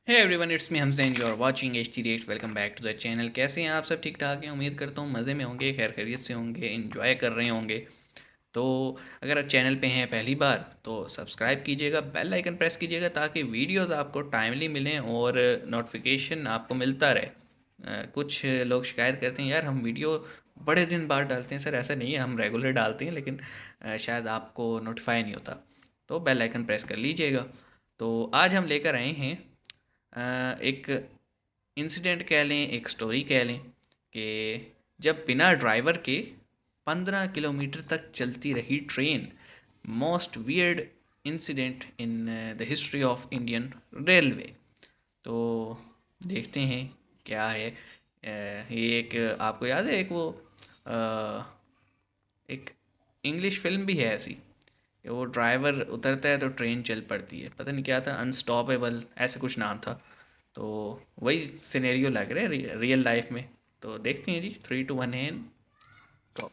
Hey everyone, it's me Hamzain. You are watching H T React. Welcome back to the channel. कैसे हैं आप सब? ठीक ठाक हैं? उम्मीद करता हूँ मज़े में होंगे, खैर खैरियत से होंगे, इन्जॉय कर रहे होंगे। तो अगर आप चैनल पे हैं पहली बार तो सब्सक्राइब कीजिएगा, बेल आइकन प्रेस कीजिएगा ताकि वीडियोस आपको टाइमली मिलें और नोटिफिकेशन आपको मिलता रहे। कुछ लोग शिकायत करते हैं, यार हम वीडियो बड़े दिन बाद डालते हैं। सर ऐसा नहीं है, हम रेगुलर डालते हैं, लेकिन शायद आपको नोटिफाई नहीं होता। तो बेल आइकन प्रेस कर लीजिएगा। तो आज हम लेकर आए हैं एक इंसिडेंट कह लें, एक स्टोरी कह लें कि जब बिना ड्राइवर के 15 किलोमीटर तक चलती रही train. Most weird incident in the history of Indian railway. तो देखते हैं क्या है। ये एक, आपको याद है, एक वो एक इंग्लिश फिल्म भी है ऐसी कि वो ड्राइवर उतरता है तो ट्रेन चल पड़ती है। पता नहीं क्या था, अनस्टॉपेबल ऐसे कुछ नाम था। तो वही सिनेरियो लग रहा है रियल लाइफ में। तो देखते हैं जी, 3 2 1 एंड टॉप।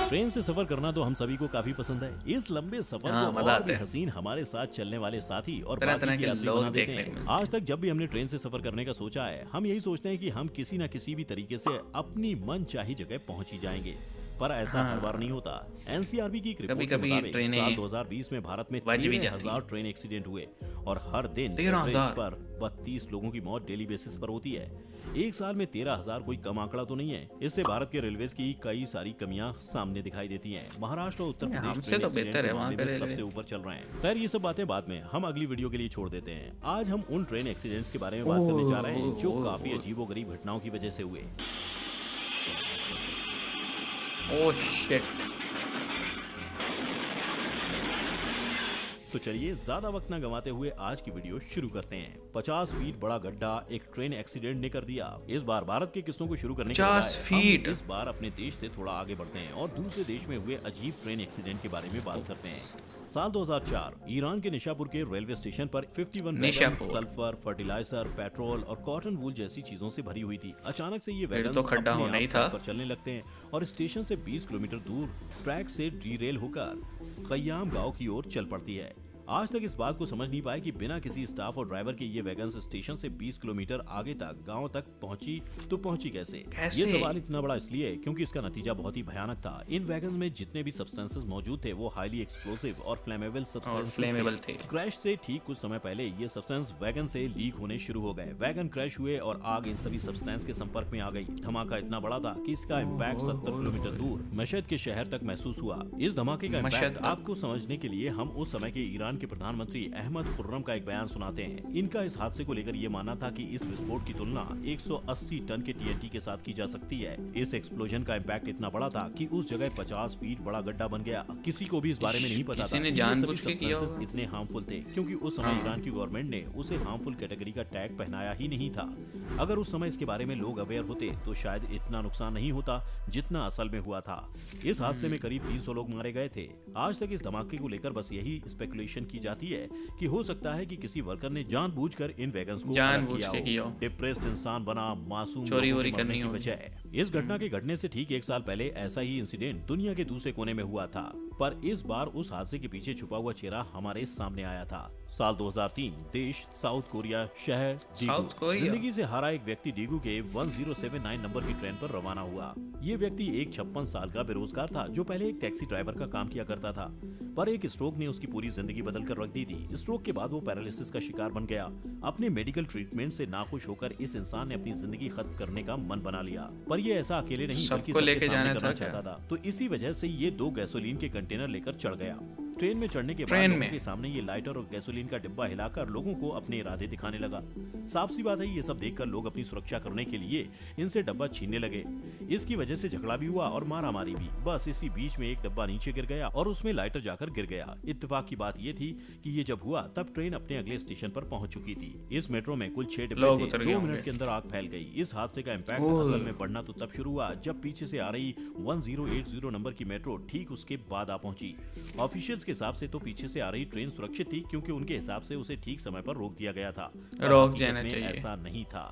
ट्रेन से सफर करना तो हम सभी को काफी पसंद है। इस लंबे सफर को हाँ, मज़ा और आता भी है। हसीन हमारे साथ चलने वाले साथी और तरह बाकी तरह के के यात्री लोग बना देते देखने को हैं। मिलते हैं। आज तक जब भी हमने ट्रेन से सफर करने का सोचा है, हम यही सोचते हैं कि हम किसी न किसी भी तरीके से अपनी मन चाही जगह पहुंच ही जाएंगे। पर ऐसा हर बार हाँ, नहीं होता। एनसीआरबी की एक कभी रिपोर्ट के कभी मुताबिक साल ट्रेनें 2020 में भारत में बज भी जाती 13,000 हैं। ट्रेन एक्सीडेंट हुए और हर दिन तेरह एवरेज हजार पर 32 लोगों की मौत डेली बेसिस पर होती है। एक साल में 13,000 कोई कम आंकड़ा तो नहीं है। इससे भारत के रेलवेज की कई सारी कमियां सामने दिखाई देती हैं। महाराष्ट्र और उत्तर प्रदेश हमसे ट्रेन तो एक्सीडेंट बेहतर के है वहाँ मामले पे में रेलवे। सबसे ऊपर चल रहे हैं। खैर ये सब बातें बाद में, हम अगली वीडियो के लिए छोड़ देते हैं। आज हम उन ट्रेन एक्सीडेंट्स के बारे में बात करने जा रहे हैं जो काफी ओह, अजीबोगरीब घटनाओं की वजह से हुए। Oh shit. तो चलिए ज्यादा वक्त न गंवाते हुए आज की वीडियो शुरू करते हैं। 50 फीट बड़ा गड्ढा एक ट्रेन एक्सीडेंट ने कर दिया। इस बार भारत के किस्सों को शुरू करने के 50 बजाय हम फीट इस बार अपने देश से थोड़ा आगे बढ़ते हैं और दूसरे देश में हुए अजीब ट्रेन एक्सीडेंट के बारे में बात करते हैं। साल 2004 ईरान के निशापुर के रेलवे स्टेशन पर 51 wagon Nishapur. Sulphur, fertiliser, petrol और कॉटन वूल जैसी चीजों से भरी हुई थी। अचानक से ये फिर वैगन तो खड्डा अपने होना ही आप था। ट्रैक पर चलने लगते हैं और स्टेशन से 20 किलोमीटर दूर ट्रैक से डीरेल होकर कयाम गांव की ओर चल पड़ती है। आज तक इस बात को समझ नहीं पाए कि बिना किसी स्टाफ और ड्राइवर के ये वैगन स्टेशन से 20 किलोमीटर आगे तक गांव तक पहुंची तो पहुंची कैसे? ये कैसे? सवाल इतना बड़ा इसलिए क्योंकि इसका नतीजा बहुत ही भयानक था। इन वैगन में जितने भी सब्सटेंसेस मौजूद थे वो हाईली एक्सप्लोसिव और फ्लेमेबल और सब्सटेंसेस फ्लेमेबल थे। क्रैश से ठीक कुछ समय पहले ये सब्सटेंस वैगन से लीक होने शुरू हो गए। वैगन क्रैश हुए और आग इन सभी सब्सटेंस के संपर्क में आ गई। धमाका इतना बड़ा था कि इसका इम्पैक्ट 70 किलोमीटर दूर मशहद के शहर तक महसूस हुआ। इस धमाके का मशहद इम्पैक्ट तक। आपको समझने के लिए हम उस समय के ईरान के प्रधानमंत्री अहमद खुर्रम का एक बयान सुनाते हैं। इनका इस हादसे को लेकर ये मानना था कि इस विस्फोट की तुलना 180 टन के टीएनटी के साथ की जा सकती है। इस एक्सप्लोजन का इम्पैक्ट इतना बड़ा था कि उस जगह 50 फीट बड़ा गड्ढा बन गया। किसी को भी इस बारे में नहीं पता किसी था ने कि ये सभी जानबूझ के किया सब्सटेंसेस होगा। इतने हार्मफुल थे, क्योंकि उस समय हाँ। ईरान की गवर्नमेंट ने उसे हार्मफुल कैटेगरी का टैग पहनाया ही नहीं था। अगर उस समय इसके बारे में लोग अवेयर होते तो शायद इतना नुकसान नहीं होता जितना असल में हुआ था। इस हादसे में करीब 300 लोग मारे गए थे। आज तक इस धमाके को लेकर बस यही स्पेकुलेशन की जाती है कि हो सकता है कि किसी वर्कर ने जानबूझकर इन वैगन्स को अलग जानबूझ किया के किया हो। हो। डिप्रेस्ड इंसान बना मासूम चोरी लोगों वोरी के मरने करनी की होगी। बजाय। इस घटना के घटने से ठीक एक साल पहले ऐसा ही इंसिडेंट दुनिया के दूसरे कोने में हुआ था, पर इस बार उस हादसे के पीछे छुपा हुआ चेहरा हमारे सामने आया था। साल 2003 देश साउथ कोरिया शहर साउथ डीगू कोरिया। जिंदगी से हारा एक व्यक्ति डीगू के 1079 नंबर की ट्रेन पर रवाना हुआ। ये व्यक्ति एक 56 साल का बेरोजगार था जो पहले एक टैक्सी ड्राइवर का काम किया करता था, पर एक स्ट्रोक ने उसकी पूरी जिंदगी बदल कर रख दी थी। स्ट्रोक के बाद वो पैरालिसिस का शिकार बन गया। अपने मेडिकल ट्रीटमेंट से नाखुश होकर इस इंसान ने अपनी जिंदगी खत्म करने का मन बना लिया, पर ये ऐसा अकेले नहीं बल्कि सबको सबके लेके सामने जाना करना था क्या? चाहता था। तो इसी वजह से ये 2 गैसोलीन के कंटेनर लेकर चढ़ गया। ट्रेन में चढ़ने के बाद ट्रेन लोगों में? के सामने ये लाइटर और गैसोलीन का डिब्बा हिलाकर लोगों को अपने इरादे दिखाने लगा। साफ सी बात है, ये सब देखकर लोग अपनी सुरक्षा करने के लिए इनसे डब्बा छीनने लगे। इसकी वजह से झगड़ा भी हुआ और मारामारी भी। बस इसी बीच में एक डब्बा नीचे गिर गया और उसमें लाइटर जाकर गिर गया। इत्तेफाक की बात ये थी कि ये जब हुआ तब ट्रेन अपने अगले स्टेशन पर पहुंच चुकी थी। इस मेट्रो में कुल 6 डिब्बे लोग थे। उतर 2 गए मिनट होंगे। के अंदर आग फैल गई। इस हादसे का इम्पैक्ट ओह। असल में बढ़ना तो तब शुरू हुआ जब पीछे से आ रही 1080 नंबर की मेट्रो ठीक उसके बाद आ पहुंची। ऑफिशियल्स के हिसाब से तो पीछे से आ रही ट्रेन सुरक्षित थी, क्योंकि उनके हिसाब से उसे ठीक समय पर रोक दिया गया था। पर रोक हकीकत जाना में चाहिए। ऐसा नहीं था।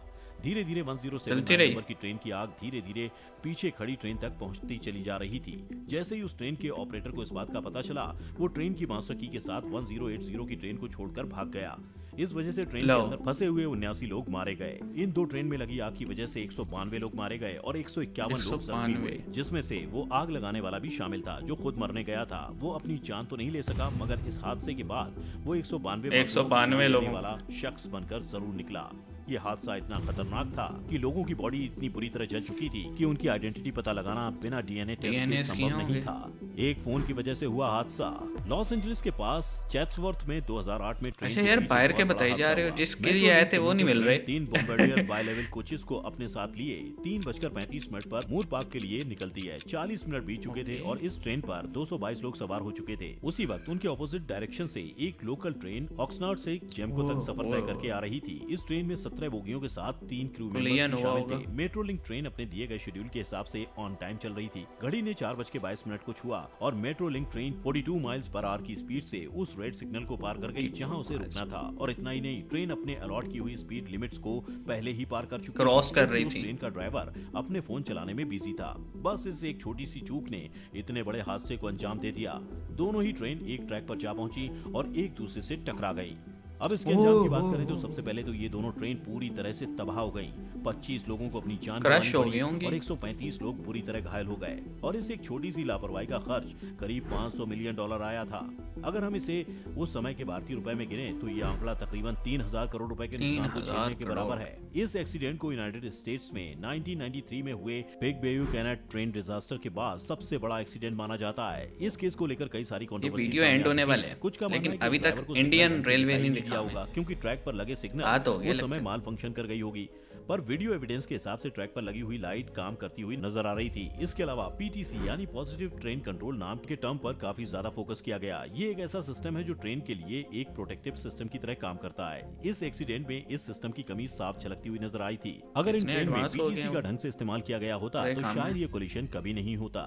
धीरे धीरे 107 चलती रही। नंबर की ट्रेन की आग धीरे धीरे पीछे खड़ी ट्रेन तक पहुंचती चली जा रही थी। जैसे ही उस ट्रेन के ऑपरेटर को इस बात का पता चला, वो ट्रेन की मास्टर की के साथ 1080 की ट्रेन को छोड़कर भाग गया। इस वजह से ट्रेन के लो। अंदर फंसे हुए 79 लोग मारे गए। इन 2 ट्रेन में लगी आग की वजह से 192 लोग मारे गए और 151 लोग जख्मी हुए, 192। जिसमें से वो आग लगाने वाला भी शामिल था, जो खुद मरने गया था। वो अपनी जान तो नहीं ले सका, मगर इस हादसे के बाद वो 192 192 लोगों वाला शख्स बनकर जरूर निकला। ये हादसा इतना खतरनाक था कि लोगों की बॉडी इतनी बुरी तरह जल चुकी थी कि उनकी आइडेंटिटी पता लगाना बिना डीएनए टेस्ट के संभव नहीं था। एक फोन की वजह से हुआ हादसा। लॉस एंजलिस के पास चैट्सवर्थ में 2008 में ट्रेन अच्छा के यार, बीच बाहर एक के बहुत बताई बड़ा जा रहे हो, हादसा जिसके हुआ। लिए आए थे वो नहीं मिल रहे। 3 बॉम्बार्डियर बाई लेवल कोचेस को अपने साथ लिए 3:35 पर मूर पार्क के लिए निकलती है। 40 मिनट बीत चुके थे और इस ट्रेन पर 222 लोग सवार हो चुके थे। उसी वक्त उनके ऑपोजिट डायरेक्शन से एक लोकल ट्रेन ऑक्सनर्ड से जेमको तक सफर तय करके आ रही थी। इस ट्रेन में 17 बोगियों के साथ 3 क्रू कुलियन मेंबर्स हुआ शामिल थे। होगा। मेट्रो लिंक ट्रेन अपने दिए गए शेड्यूल के हिसाब से ऑन टाइम चल रही थी। घड़ी ने 4:22 को छुआ और metro link train 42 miles per hour की स्पीड से उस रेड सिग्नल को पार कर गई जहां उसे रुकना था। और इतना ही नहीं, ट्रेन अपने अलॉट की हुई स्पीड लिमिट्स को पहले ही पार कर चुकी क्रॉस कर रही उस थी। ट्रेन का ड्राइवर अपने फोन चलाने में बिजी था। बस इस एक छोटी सी चूक ने इतने बड़े हादसे को अंजाम दे दिया। दोनों ही ट्रेन एक ट्रैक पर जा पहुंची और एक दूसरे से टकरा गई। अब इसके अंजाम की बात करें तो सबसे पहले तो ये दोनों ट्रेन पूरी तरह से तबाह हो गई। 25 लोगों को अपनी जान क्रश हो गंवानी गई पड़ी होंगी। और 135 लोग बुरी तरह घायल हो गए। और इस एक छोटी सी लापरवाही का खर्च करीब $500 मिलियन आया था। अगर हम इसे उस समय के भारतीय रुपए में गिने तो ये आंकड़ा तकरीबन 3000 करोड़ रुपए के नुकसान को 3000 झेलने के बराबर है। इस एक्सीडेंट को यूनाइटेड स्टेट्स में 1993 में हुए बिग बेयू कैनेट ट्रेन डिजास्टर के बाद सबसे बड़ा एक्सीडेंट माना जाता है। इस केस को लेकर कई सारी ये कंट्रोवर्सी वीडियो एंड होने वाले हैं, कुछ का मानना लेकिन है कि अभी उस तक ड्राइवर को इंडियन सिग्नल ढंग से रेलवे दिखाई नहीं दिया दिखा होगा, क्योंकि ट्रैक पर लगे सिग्नल बात हो गई उस समय लगता है। माल फंक्शन कर गई होगी। पर वीडियो एविडेंस के हिसाब से ट्रैक पर लगी हुई लाइट काम करती हुई नजर आ रही थी। इसके अलावा पीटीसी यानी पॉजिटिव ट्रेन कंट्रोल नाम के टर्म पर काफी ज्यादा फोकस किया गया। ये एक ऐसा सिस्टम है जो ट्रेन के लिए एक प्रोटेक्टिव सिस्टम की तरह काम करता है। इस एक्सीडेंट में इस सिस्टम की कमी साफ झलकती हुई नजर आई थी। अगर इन इतने ट्रेन में advance हो गए पीटीसी हैं का ढंग से इस्तेमाल किया गया होता बड़े तो काम शायद में। ये कोलिशन कभी नहीं होता।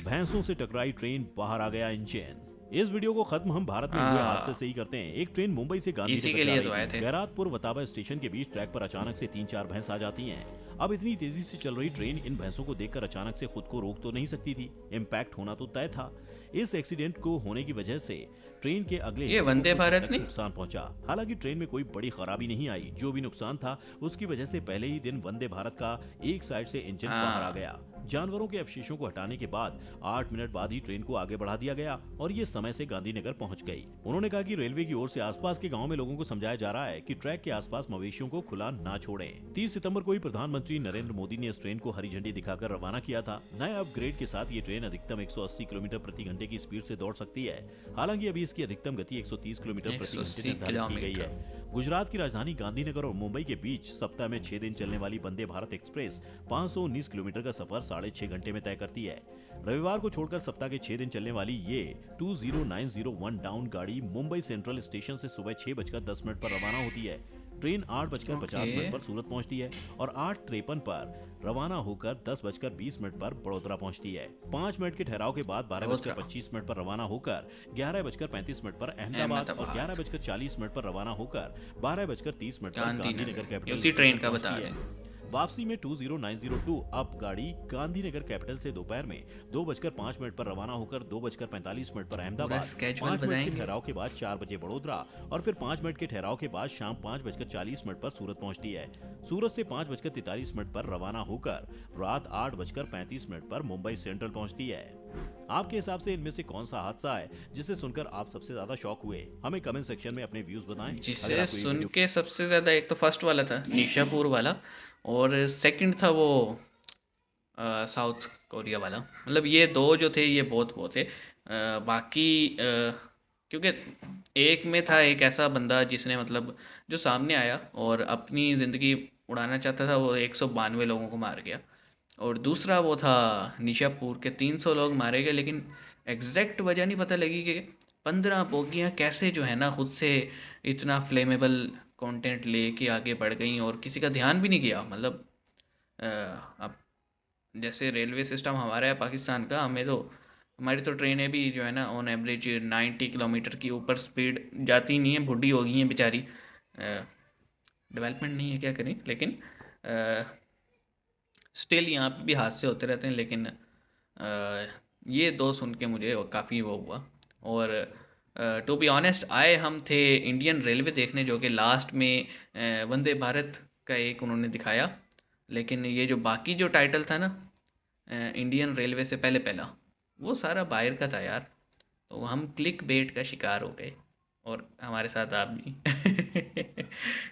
भैंसों से टकराई ट्रेन, बाहर आ गया इंजन। इस वीडियो को खत्म हम भारत में हुए हाँ। हादसे से ही करते हैं। एक ट्रेन मुंबई से इसी गांधीनगर के जा लिए रही तो आए थी। थे। गैरातपुर वताबा स्टेशन के बीच ट्रैक पर अचानक से 3-4 भैंस आ जाती हैं। अब इतनी तेजी से चल रही ट्रेन इन भैंसों को देखकर अचानक से खुद को रोक तो नहीं सकती थी। इम्पैक्ट होना तो तय था। इस एक्सीडेंट को होने की वजह से ट्रेन के अगले ये हिस्से को वंदे कुछ भारत हद तक नहीं? नुकसान पहुंचा। हालांकि ट्रेन में कोई बड़ी खराबी नहीं आई। जो भी नुकसान था उसकी वजह से पहले ही दिन वंदे भारत का एक साइड से इंजन बाहर आ गया। जानवरों के अवशेषों को हटाने के बाद 8 मिनट बाद ही ट्रेन को आगे बढ़ा दिया गया और ये समय से गांधीनगर पहुंच गई। उन्होंने कहा कि रेलवे की ओर से आसपास के गांव में लोगों को समझाया जा रहा है कि ट्रैक के आसपास मवेशियों को खुला ना छोड़ें। 30 सितंबर को ही प्रधानमंत्री नरेंद्र मोदी ने इस ट्रेन को हरी झंडी दिखाकर रवाना किया था। नए अपग्रेड के साथ ये ट्रेन अधिकतम 180 किलोमीटर प्रति घंटे की स्पीड से दौड़ सकती है। हालांकि अभी इसकी अधिकतम गति 130 किलोमीटर प्रति घंटे निर्धारित की गई है। गुजरात की राजधानी गांधीनगर और मुंबई के बीच सप्ताह में 6 दिन चलने वाली वंदे भारत एक्सप्रेस 519 किलोमीटर का सफर 6.5 घंटे में तय करती है। रविवार को छोड़कर सप्ताह के 6 दिन चलने वाली ये 20901 डाउन गाड़ी मुंबई सेंट्रल स्टेशन से सुबह 6:10 पर रवाना होती है। ट्रेन 8:50 पर सूरत पहुंचती है और 8:53 पर रवाना होकर 10:20 पर बड़ोदरा पहुंचती है। 5 मिनट के ठहराव के बाद 12:25 पर रवाना होकर 11:35 पर अहमदाबाद और 11:40 पर रवाना होकर 12:30 पर गांधीनगर कैपिटल उसी ट्रेन का पहुंचती बता रहे है। हैं। वापसी में 20902 अब गाड़ी गांधीनगर कैपिटल से दोपहर में 2:05 पर रवाना होकर 2:45 पर अहमदाबाद, schedule 5 मिनट के बताएंगे। ठहराव के बाद 4 बजे बड़ोदरा और फिर 5 मिनट के ठहराव के बाद शाम 5:40 पर सूरत पहुंचती है। सूरत से 5:43 पर रवाना होकर रात 8:35 पर मुंबई सेंट्रल पहुंचती है। आपके हिसाब से इनमें से कौन सा हादसा है जिसे सुनकर आप सबसे ज्यादा शॉक हुए? हमें कमेंट सेक्शन में अपने व्यूज बताएं। अगर जिसे आपको ये सुन वीडियो के सबसे ज़्यादा, एक तो फर्स्ट वाला था निशापुर वाला और सेकंड था वो साउथ कोरिया वाला। मतलब ये दो जो थे ये बहुत वो थे। बाकी क्योंकि एक में था एक ऐसा बंदा जिसने मतलब जो सामने आया और अपनी ज़िंदगी उड़ाना चाहता था, वो 192 लोगों को मार गया। और दूसरा वो था निशापुर के 300 लोग मारे गए, लेकिन एग्जैक्ट वजह नहीं पता लगी कि 15 बोगियाँ कैसे जो है ना खुद से इतना फ्लेमेबल कंटेंट लेके आगे बढ़ गई और किसी का ध्यान भी नहीं किया। मतलब अब जैसे रेलवे सिस्टम हमारा है पाकिस्तान का, हमारी तो ट्रेनें भी जो है ना ऑन एवरेज 90 किलोमीटर की ऊपर स्पीड जाती नहीं है, बुढ़ी हो गई हैं बेचारी। डेवलपमेंट नहीं है क्या करें, लेकिन स्टिल यहाँ पे भी हादसे होते रहते हैं, लेकिन ये दो सुन के मुझे काफ़ी वो हुआ। और टू बी ऑनेस्ट आए हम थे इंडियन रेलवे देखने, जो कि लास्ट में वंदे भारत का एक उन्होंने दिखाया, लेकिन ये जो बाकी जो टाइटल था ना, इंडियन रेलवे से पहले पहला, वो सारा बाहर का था यार। तो हम क्लिक बेट का शिकार हो गए, और हमारे साथ आप भी।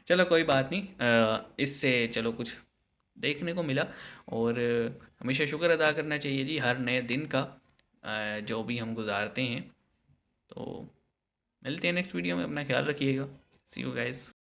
चलो कोई बात नहीं, इससे चलो कुछ देखने को मिला। और हमेशा शुक्र अदा करना चाहिए जी हर नए दिन का, जो भी हम गुजारते हैं। तो मिलते हैं नेक्स्ट वीडियो में, अपना ख्याल रखिएगा। सी यू गाइस।